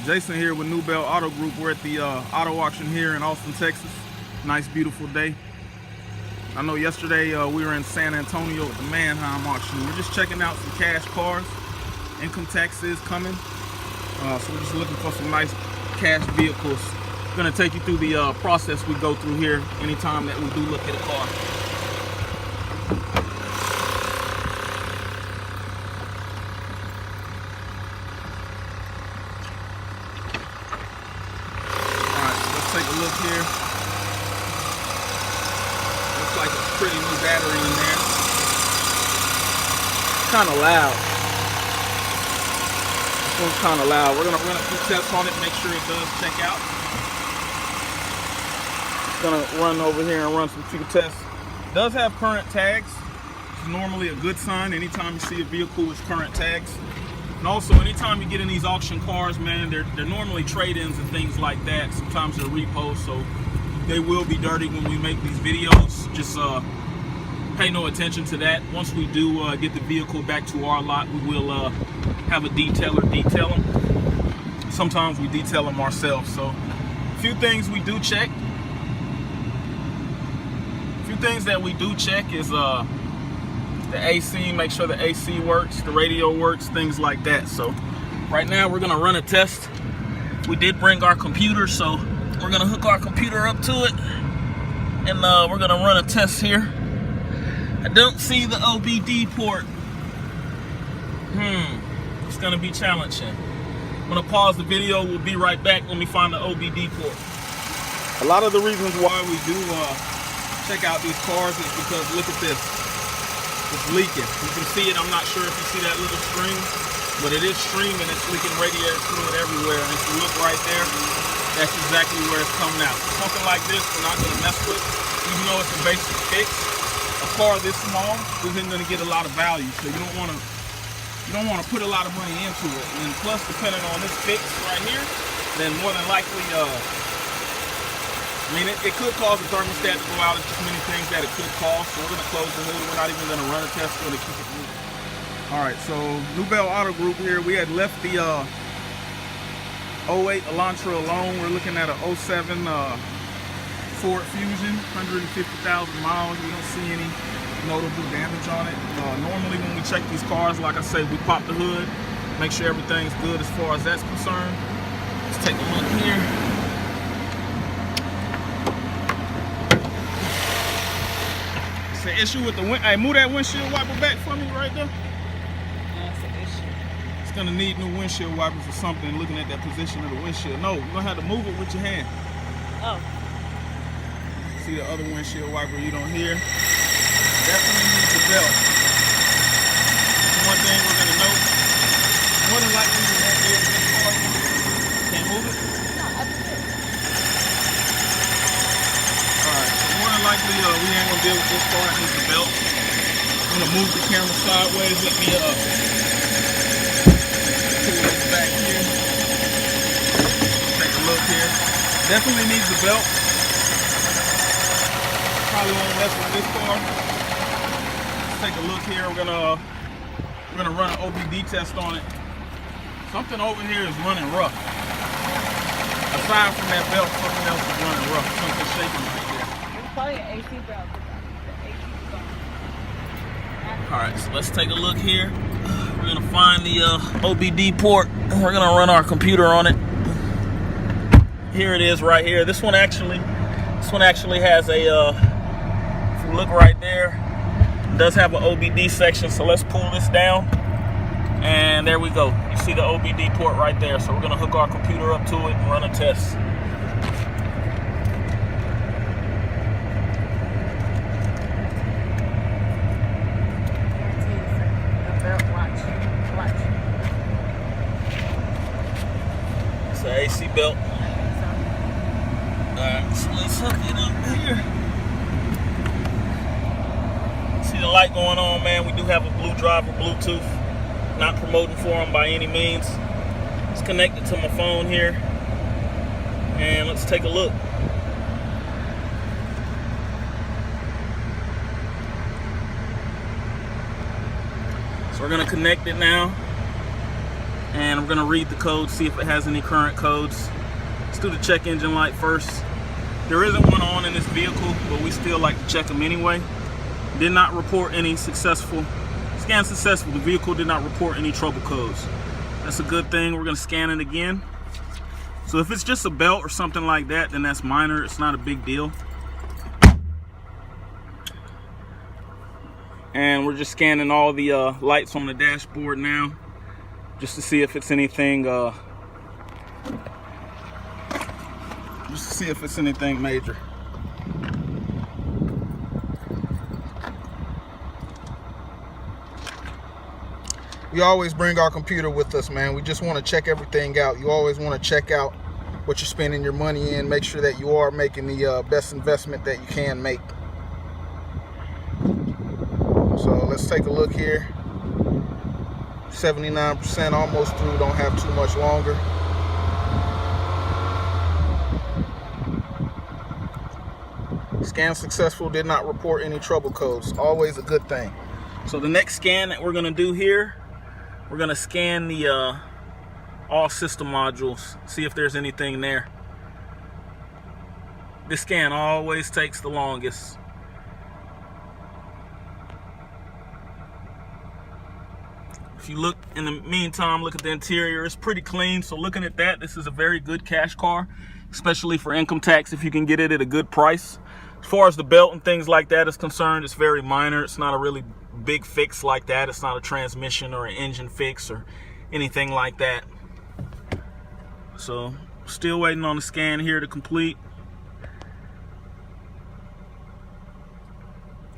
Jason here with NewBell Auto Group. We're at the auto auction here in Austin, Texas. Nice, beautiful day. I know yesterday we were in San Antonio at the Manheim auction. We're just checking out some cash cars. Income tax is coming. So we're just looking for some nice cash vehicles. We're gonna take you through the process we go through here anytime that we do look at a car. Take a look here. Looks like a pretty new battery in there. Kind of loud. This one's kind of loud. We're gonna run a few tests on it, make sure it does check out. Gonna run over here and run some few tests. It does have current tags. It's normally a good sign anytime you see a vehicle with current tags. And also, anytime you get in these auction cars, man, they're normally trade-ins and things like that. Sometimes they're repos, so they will be dirty when we make these videos. Just pay no attention to that. Once we do get the vehicle back to our lot, we will have a detailer detail them. Sometimes we detail them ourselves. So, a few things we do check. A few things that we do check is the AC, make sure the AC works, the radio works, things like that. So right now we're gonna run a test. We did bring our computer, so we're gonna hook our computer up to it, and we're gonna run a test here. I don't see the OBD port. It's gonna be challenging. I'm gonna pause the video. We'll be right back when we find the OBD port. A lot of the reasons why we do check out these cars is because look at this. It's leaking. You can see it. I'm not sure if you see that little stream, but it is streaming. It's leaking radiator fluid everywhere. And if you look right there, that's exactly where it's coming out. Something like this, we're not going to mess with, even though it's a basic fix. A car this small isn't going to get a lot of value, so you don't want to put a lot of money into it. And plus, depending on this fix right here, then more than likely, it could cause the thermostat to go out. It's just many things that it could cause. So we're going to close the hood. We're not even going to run a test. We're going to keep it moving. All right, so NewBell Auto Group here. We had left the 08 Elantra alone. We're looking at a 07 Ford Fusion, 150,000 miles. We don't see any notable damage on it. Normally when we check these cars, like I say, we pop the hood, make sure everything's good as far as that's concerned. Let's take a look here. The issue with the wind. Hey, move that windshield wiper back for me right there. That's an issue. It's gonna need new windshield wipers or something. Looking at that position of the windshield. No, you're gonna have to move it with your hand. Oh. See the other windshield wiper you don't hear. Definitely needs the belt. One thing we're gonna note. More than likely we won't be able to get the car. Can't move it. Likely we ain't gonna deal with this part. It needs the belt. I'm gonna move the camera sideways. Let me pull this back here. Take a look here. Definitely needs the belt. Probably won't mess with this car. Let's take a look here. We're gonna run an OBD test on it. Something over here is running rough. Aside from that belt, something else is running rough. Something shaking right there. Probably an AC belt. All right, so let's take a look here. We're gonna find the OBD port, and we're gonna run our computer on it. Here it is, right here. This one actually has a. If you look right there, it does have an OBD section. So let's pull this down, and there we go. You see the OBD port right there. So we're gonna hook our computer up to it and run a test. AC belt. Alright, so let's hook it up here. See the light going on, man. We do have a blue driver, Bluetooth. Not promoting for them by any means. It's connected to my phone here. And let's take a look. So we're gonna connect it now. And we're gonna read the code, see if it has any current codes. Let's do the check engine light first. There isn't one on in this vehicle, but we still like to check them anyway. Did not report any successful, scan successful. The vehicle did not report any trouble codes. That's a good thing. We're gonna scan it again. So if it's just a belt or something like that, then that's minor. It's not a big deal. And we're just scanning all the lights on the dashboard now, just to see if it's anything, major. We always bring our computer with us, man. We just want to check everything out. You always want to check out what you're spending your money in, make sure that you are making the best investment that you can make. So let's take a look here. 79%, almost through, don't have too much longer. Scan successful, did not report any trouble codes. Always a good thing. So the next scan that we're gonna do here, we're gonna scan the all system modules, see if there's anything there. This scan always takes the longest. If you look in the meantime, look at the interior, it's pretty clean. So looking at that, this is a very good cash car, especially for income tax if you can get it at a good price. As far as the belt and things like that is concerned, it's very minor. It's not a really big fix like that. It's not a transmission or an engine fix or anything like that. So still waiting on the scan here to complete.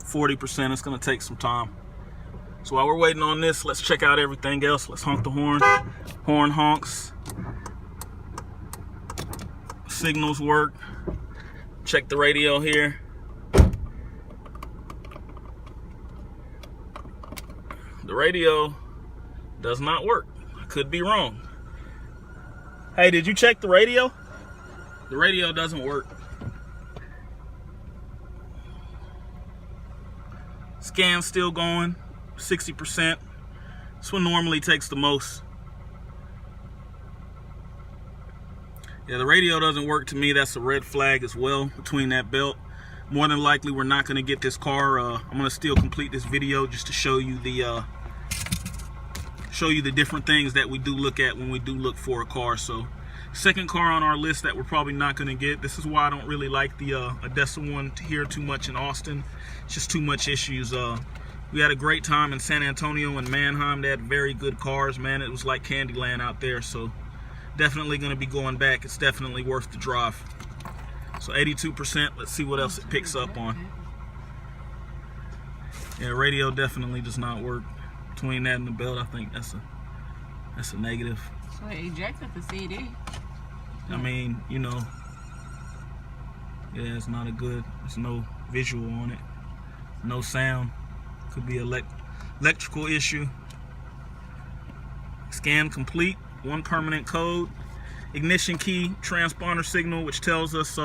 40%, it's gonna take some time. So while we're waiting on this, let's check out everything else. Let's honk the horn. Horn honks. Signals work. Check the radio here. The radio does not work. I could be wrong. Hey, did you check the radio? The radio doesn't work. Scan's still going, 60%. This one normally takes the most. Yeah, the radio doesn't work to me. That's a red flag as well between that belt. More than likely, we're not going to get this car. I'm going to still complete this video just to show you the different things that we do look at when we do look for a car. So, second car on our list that we're probably not going to get. This is why I don't really like the Adesa one here too much in Austin. It's just too much issues. We had a great time in San Antonio and Manheim. They had very good cars, man. It was like Candyland out there. So definitely going to be going back. It's definitely worth the drive. So 82%. Let's see what else it picks up on. Yeah, radio definitely does not work. Between that and the belt, I think that's a negative. So it ejected the CD. I mean, you know, yeah, it's not a good. There's no visual on it. No sound. Could be electrical issue. Scan complete. One permanent code. Ignition key transponder signal, which tells us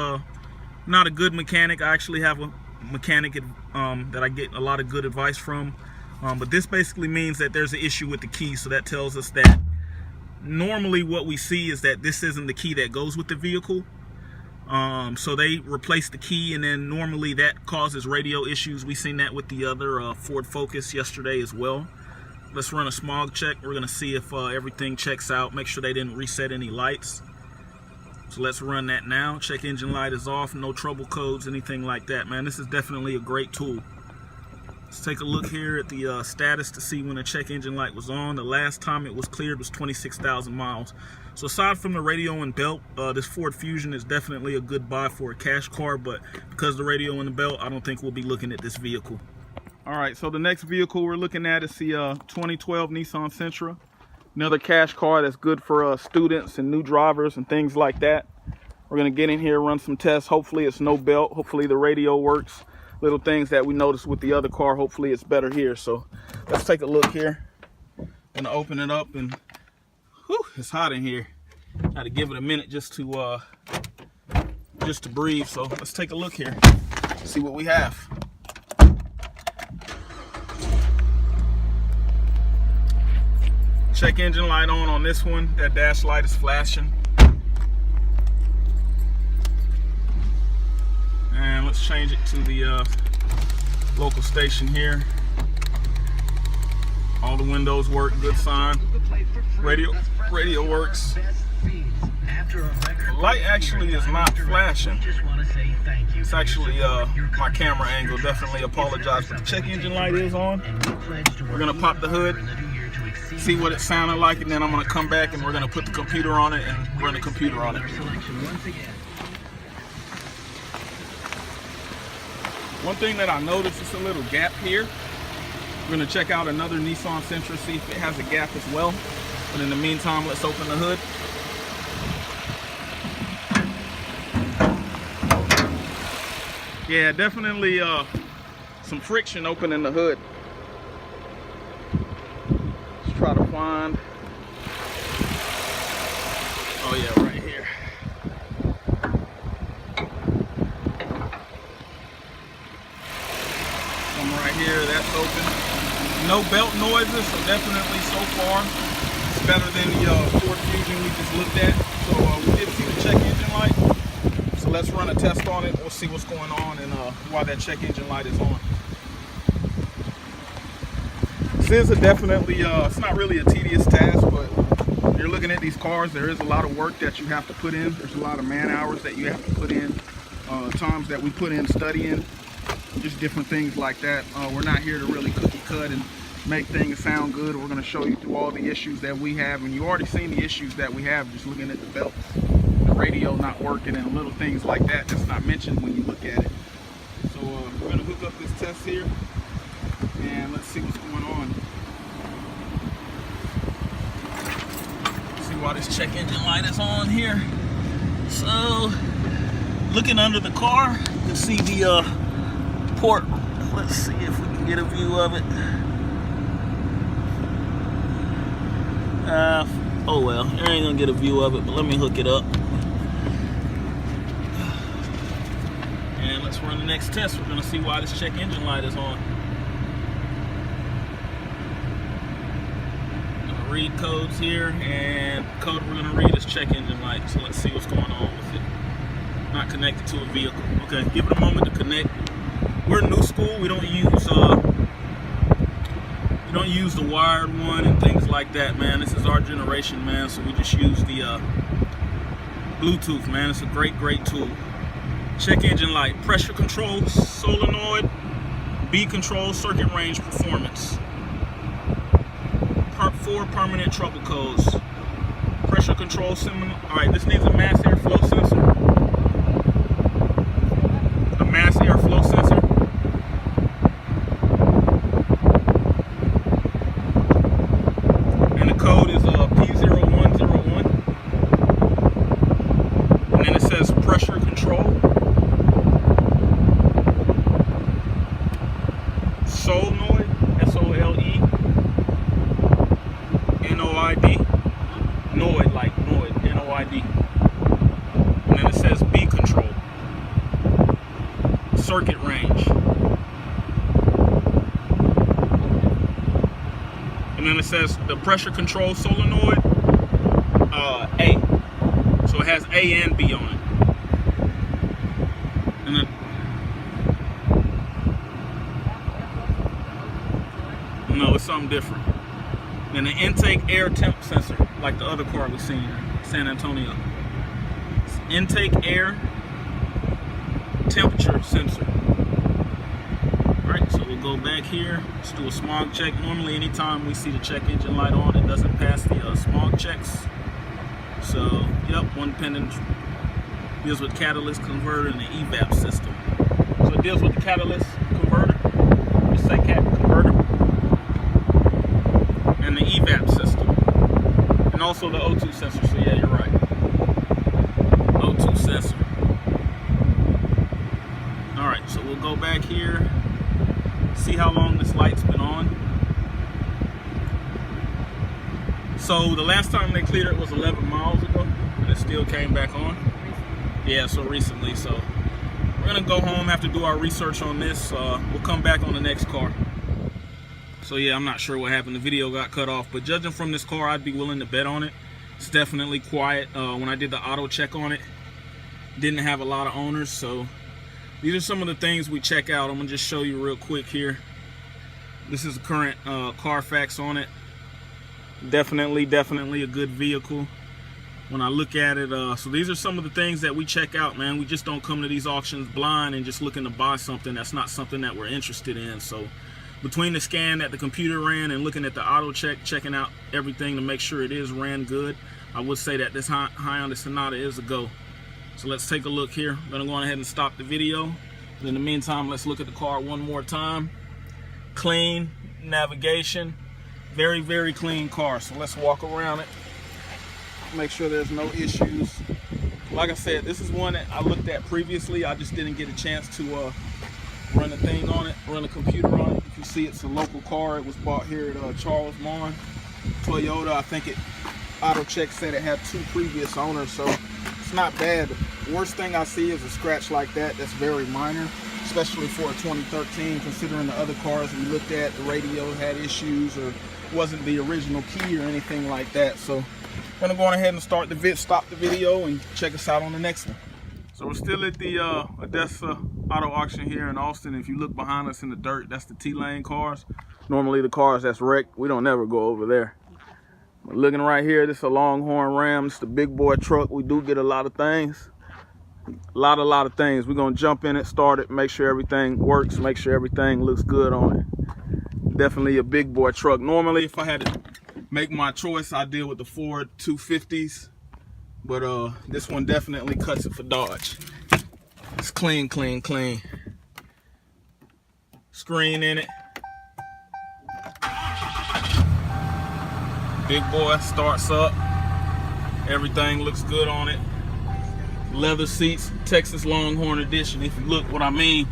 not a good mechanic. I actually have a mechanic that I get a lot of good advice from. But this basically means that there's an issue with the key. So that tells us that normally what we see is that this isn't the key that goes with the vehicle. So they replace the key, and then normally that causes radio issues. We've seen that with the other Ford Focus yesterday as well. Let's run a smog check. We're gonna see if everything checks out. Make sure they didn't reset any lights. So let's run that now. Check engine light is off. No trouble codes, anything like that, man. This is definitely a great tool. Let's take a look here at the status to see when the check engine light was on. The last time it was cleared was 26,000 miles. So aside from the radio and belt, this Ford Fusion is definitely a good buy for a cash car, but because the radio and the belt, I don't think we'll be looking at this vehicle. All right, so the next vehicle we're looking at is the 2012 Nissan Sentra. Another cash car that's good for students and new drivers and things like that. We're gonna get in here, run some tests. Hopefully it's no belt. Hopefully the radio works. Little things that we noticed with the other car. Hopefully it's better here. So let's take a look here. Gonna open it up, and whew, it's hot in here. Got to give it a minute just to breathe. So let's take a look here. See what we have. check engine light on this one. That dash light is flashing. And let's change it to the local station here. All the windows work, good sign. Radio works. The light actually is not flashing. It's actually my camera angle. Definitely apologize, but the check engine light is on. We're gonna pop the hood, see what it sounded like, and then I'm gonna come back and we're gonna put the computer on it and run the computer on it. One thing that I noticed is a little gap here. We're gonna check out another Nissan Sentra, see if it has a gap as well. But in the meantime, let's open the hood. Yeah, definitely some friction opening the hood. Let's try to find. Oh yeah, right here. Some right here, that's open. No belt noises, so definitely so far it's better than the Ford Fusion we just looked at. So we did see the check engine light. So let's run a test on it. We'll see what's going on and why that check engine light is on. This is a definitely, it's not really a tedious task, but when you're looking at these cars, there is a lot of work that you have to put in. There's a lot of man hours that you have to put in, times that we put in studying, just different things like that. We're not here to really cookie cut and make things sound good. We're going to show you through all the issues that we have, and you already seen the issues that we have just looking at the belts. Radio not working and little things like that that's not mentioned when you look at it. So we're going to hook up this test here and let's see what's going on. See why this check engine light is on here. So looking under the car, you can see the port. Let's see if we can get a view of it. Oh well, you ain't gonna get a view of it, but let me hook it up. And let's run the next test. We're gonna see why this check engine light is on. I'm gonna read codes here, and the code we're gonna read is check engine light. So let's see what's going on with it. Not connected to a vehicle. Okay, give it a moment to connect. We're new school. We don't use the wired one and things like that, man. This is our generation, man. So we just use the Bluetooth, man. It's a great tool. Check engine light, pressure control, solenoid, B control, circuit range, performance. Part 4 permanent trouble codes. Pressure control, all right, this needs a mass airflow sensor. A mass airflow sensor. And the code is P0101. And then it says pressure control. Solenoid, S-O-L-E, N-O-I-D, Noid, like Noid, N-O-I-D. And then it says B control, circuit range. And then it says the pressure control solenoid, A. So it has A and B on it. And then no, it's something different. Then the intake air temp sensor, like the other car we seen in San Antonio. It's intake air temperature sensor. Alright, so we'll go back here. Let's do a smog check. Normally anytime we see the check engine light on, it doesn't pass the smog checks. So, yep, one pendant deals with catalyst converter and the evap system. So it deals with the catalyst converter. Just say cat converter. And the evap system, and also the O2 sensor. So yeah, you're right, O2 sensor. All right, so we'll go back here, see how long this light's been on. So the last time they cleared it was 11 miles ago, and it still came back on. Yeah, so recently. So we're gonna go home, have to do our research on this. We'll come back on the next car. So yeah, I'm not sure what happened. The video got cut off, but judging from this car, I'd be willing to bet on it. It's definitely quiet. When I did the auto check on it, didn't have a lot of owners. So these are some of the things we check out. I'm gonna just show you real quick here. This is the current Carfax on it. Definitely a good vehicle when I look at it. So these are some of the things that we check out, man. We just don't come to these auctions blind and just looking to buy something that's not something that we're interested in. So between the scan that the computer ran and looking at the auto check, checking out everything to make sure it is ran good, I would say that this Hyundai Sonata is a go. So let's take a look here. I'm gonna go ahead and stop the video. And in the meantime, let's look at the car one more time. Clean navigation, very clean car. So let's walk around it, make sure there's no issues. Like I said, this is one that I looked at previously. I just didn't get a chance to run the thing on it, run the computer on it. If you see, it's a local car. It was bought here at Charles Mon Toyota. I think it auto check said it had 2 previous owners, so it's not bad. The worst thing I see is a scratch like that. That's very minor, especially for a 2013, considering the other cars we looked at, the radio had issues or wasn't the original key or anything like that. So I'm gonna go on ahead and stop the video and check us out on the next one. So we're still at the Adesa auto auction here in Austin. If you look behind us in the dirt, that's the T-lane cars. Normally the cars that's wrecked, we don't ever go over there. But looking right here, this is a Longhorn Ram. It's the big boy truck. We do get a lot of things. A lot of things. We're gonna jump in it, start it, make sure everything works, make sure everything looks good on it. Definitely a big boy truck. Normally, if I had to make my choice, I deal with the Ford 250s, but this one definitely cuts it for Dodge. It's clean. Screen in it. Big boy, starts up. Everything looks good on it. Leather seats, Texas Longhorn edition. If you look what I mean,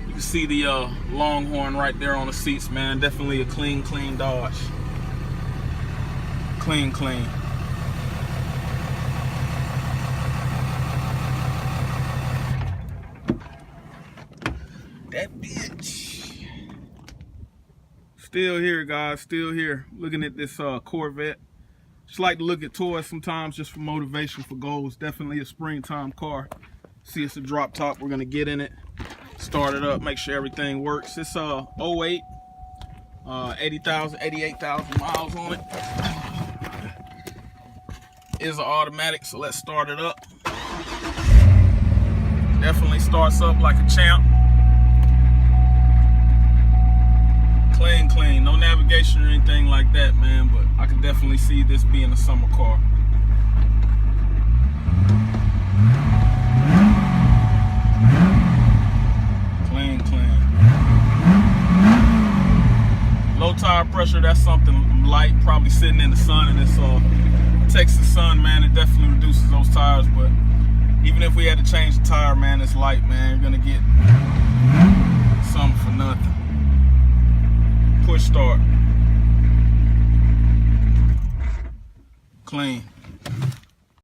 you can see the Longhorn right there on the seats, man. Definitely a clean Dodge. Clean. That bitch. Still here, guys, still here. Looking at this Corvette. Just like to look at toys sometimes just for motivation, for goals. Definitely a springtime car. See, it's a drop top. We're gonna get in it, start it up, make sure everything works. It's 08, 88,000 miles on it. Is an automatic, so let's start it up. Definitely starts up like a champ. Clean, no navigation or anything like that, man, but I can definitely see this being a summer car. Clean. Low tire pressure, that's something light, probably sitting in the sun in this Texas sun, man. It definitely reduces those tires, but even if we had to change the tire, man, it's light, man. You're gonna get something for nothing. Push start. Clean.